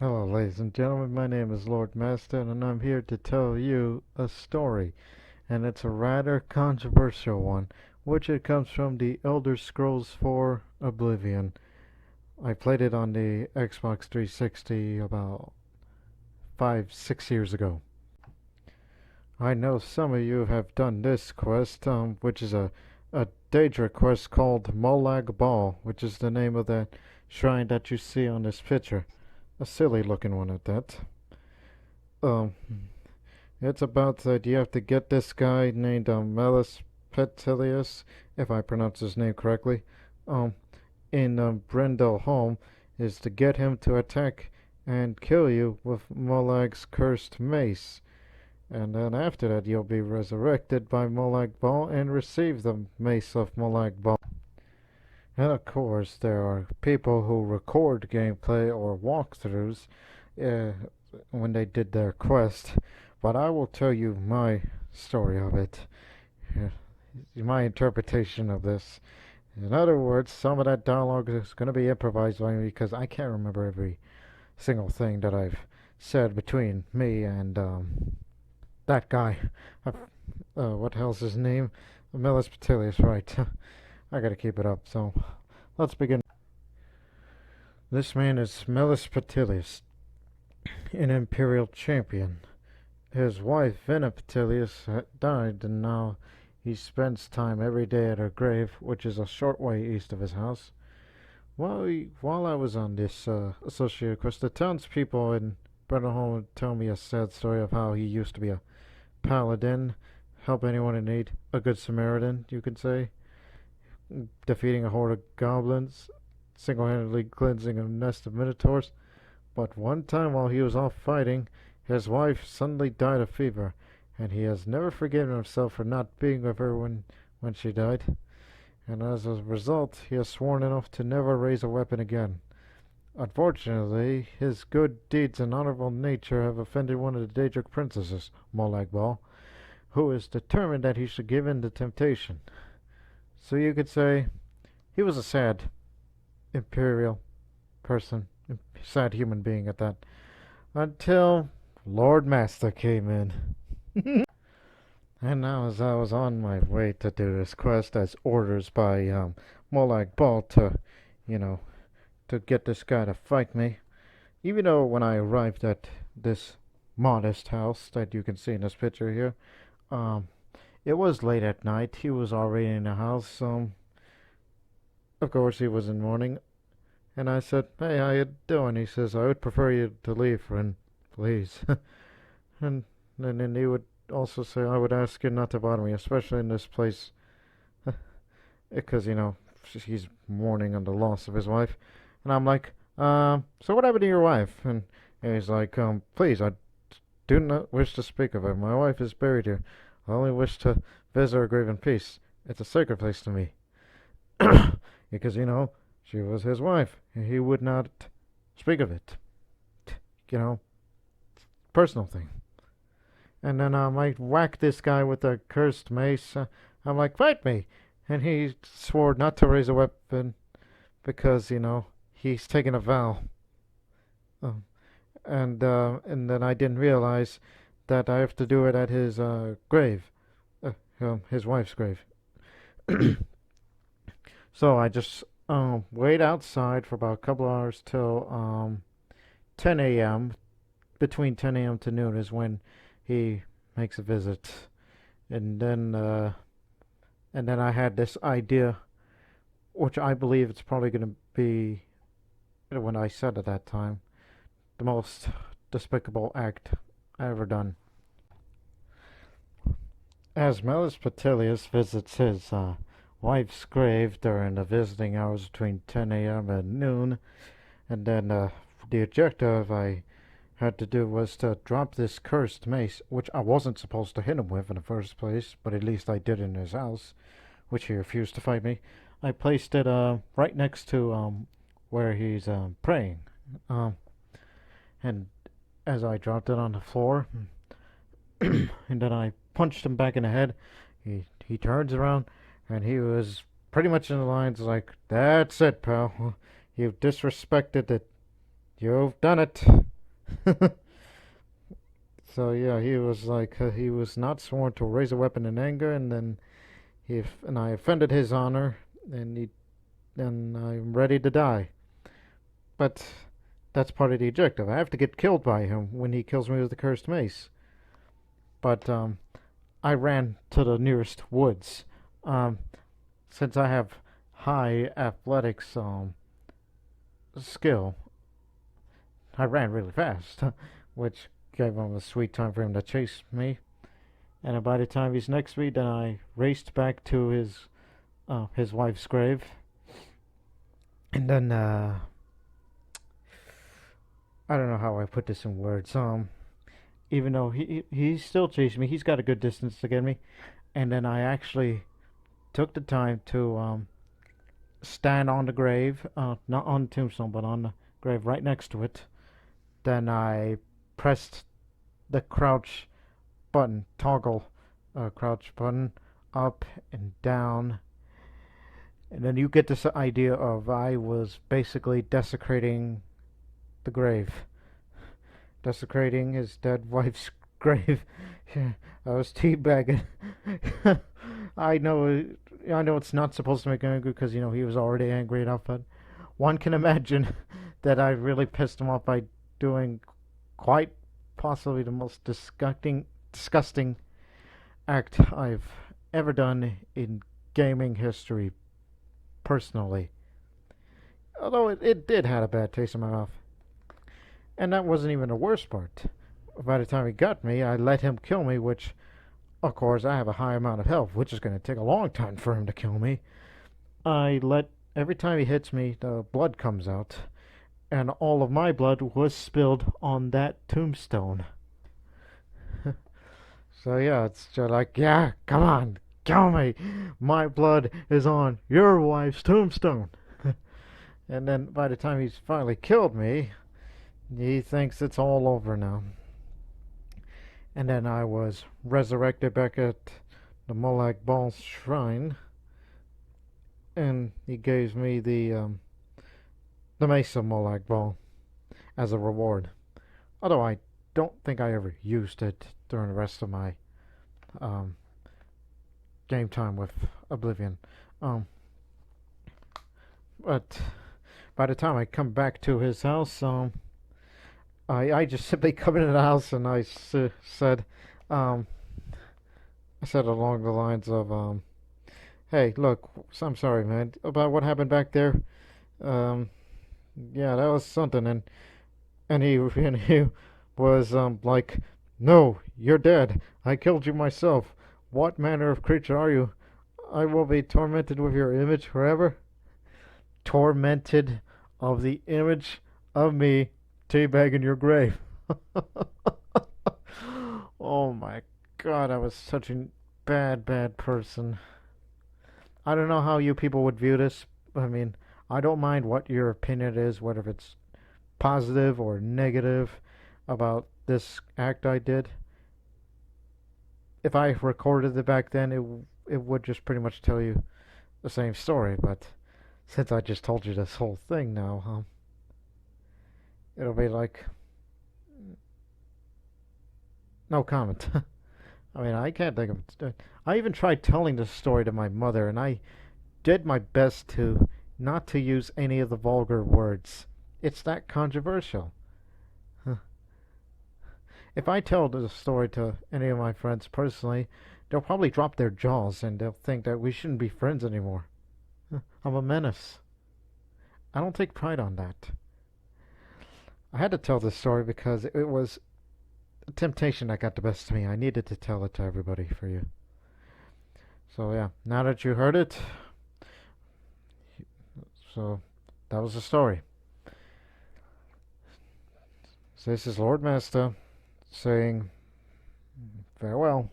Hello, ladies and gentlemen. My name is L0rdMasta, and I'm here to tell you a story. And it's a rather controversial one, which it comes from the Elder Scrolls 4 Oblivion. I played it on the Xbox 360 about 5, 6 years ago. I know some of you have done this quest, which is a Daedra quest called Molag Bal, which is the name of that shrine that you see on this picture. A silly looking one at that. Um, it's about that you have to get this guy named Melis Petilius, if I pronounce his name correctly, um, in Brendel home, is to get him to attack and kill you with Molag's cursed mace. And then after that, you'll be resurrected by Molag Bal and receive the mace of Molag Bal. And of course, there are people who record gameplay or walkthroughs uh, when they did their quest, but I will tell you my story of it, uh, my interpretation of this. In other words, some of that dialogue is going to be improvised by me because I can't remember every single thing that I've said between me and that guy. What the hell's his name? Melis Petilius, right. I gotta keep it up, so let's begin. This man is Melis Petilius, an imperial champion. His wife, Vina Petilius, died, and now he spends time every day at her grave, which is a short way east of his house. While I was on this associated quest, the townspeople in Brennholm would tell me a sad story of how he used to be a paladin, help anyone in need, a good Samaritan, you could say, defeating a horde of goblins, single-handedly cleansing a nest of minotaurs. But one time while he was off fighting, his wife suddenly died of fever, and he has never forgiven himself for not being with her when she died. And as a result, he has sworn an oath to never raise a weapon again. Unfortunately, his good deeds and honorable nature have offended one of the Daedric princesses, Molag Bal, who is determined that he should give in to temptation. So you could say he was a sad imperial person, sad human being at that, until L0rdMasta came in. And now, as I was on my way to do this quest, as orders by Molag Bal to, you know, to get this guy to fight me, even though when I arrived at this modest house that you can see in this picture here, it was late at night. He was already in the house. Of course, he was in mourning. And I said, "Hey, how you doing?" He says, "I would prefer you to leave, friend, please." and then he would also say, "I would ask you not to bother me, especially in this place," because he's mourning on the loss of his wife. And I'm like, "So what happened to your wife?" And he's like, "Please, I do not wish to speak of her. My wife is buried here. I only wish to visit her grave in peace. It's a sacred place to me." Because, she was his wife, and he would not speak of it. You know, personal thing. And then I whacked this guy with a cursed mace. I'm like, "Fight me!" And he swore not to raise a weapon because, he's taken a vow. Um, and then I didn't realize that I have to do it at his grave, his wife's grave. So I just wait outside for about a couple hours till 10 a.m. Between 10 a.m. to noon is when he makes a visit, and then I had this idea, which I believe it's probably going to be, when I said at that time, the most despicable act I ever done. As Melis Petilius visits his wife's grave during the visiting hours between 10 a.m. and noon, and then the objective I had to do was to drop this cursed mace, which I wasn't supposed to hit him with in the first place, but at least I did in his house, which he refused to fight me. I placed it right next to where he's praying, and as I dropped it on the floor, and then I punched him back in the head. He turns around, and he was pretty much in the lines like, "That's it, pal. You've disrespected it. You've done it." So yeah, he was like he was not sworn to raise a weapon in anger, and then and I offended his honor, and I'm ready to die. But that's part of the objective. I have to get killed by him when he kills me with the cursed mace. But I ran to the nearest woods. Um, since I have high athletics skill, I ran really fast, which gave him a sweet time for him to chase me. And by the time he's next to me, then I raced back to his wife's grave, and then I don't know how I put this in words. Even though he's still chasing me, he's got a good distance to get me, and then I actually took the time to stand on the grave, not on the tombstone, but on the grave right next to it. Then I pressed the crouch button, toggle crouch button, up and down. And then you get this idea of I was basically desecrating the grave. Desecrating his dead wife's grave. I was teabagging. I know I know it's not supposed to make him angry because, he was already angry enough, but one can imagine that I really pissed him off by doing quite possibly the most disgusting act I've ever done in gaming history, personally. Although it did have a bad taste in my mouth. And that wasn't even the worst part. By the time he got me, I let him kill me, which, of course, I have a high amount of health, which is going to take a long time for him to kill me. Every time he hits me, the blood comes out, and all of my blood was spilled on that tombstone. So yeah, it's just like, yeah, come on, kill me. My blood is on your wife's tombstone. And then by the time he's finally killed me, he thinks it's all over now. And then I was resurrected back at the Molag Bal's shrine, and he gave me the Mace of Molag Bal as a reward. Although I don't think I ever used it during the rest of my um, game time with Oblivion. But by the time I come back to his house, I just simply come into the house and said, I said along the lines of, "Hey, look, I'm sorry, man, about what happened back there. Um, yeah, that was something." And he was like, "No, you're dead. I killed you myself. What manner of creature are you? I will be tormented with your image forever." Tormented of the image of me teabagging your grave. Oh my god, I was such a bad person. I don't know how you people would view this. I mean, I don't mind what your opinion is, whether it's positive or negative about this act I did. If I recorded it back then, it would just pretty much tell you the same story. But since I just told you this whole thing now, it'll be like no comment. I mean, I can't think of it. I even tried telling this story to my mother, and I did my best to not to use any of the vulgar words. It's that controversial. Huh. If I tell the story to any of my friends personally, they'll probably drop their jaws and they'll think that we shouldn't be friends anymore. I'm a menace. I don't take pride on that. I had to tell this story because it was a temptation that got the best of me. I needed to tell it to everybody for you. So yeah, now that you heard it, so that was the story. So this is L0rdMasta saying farewell.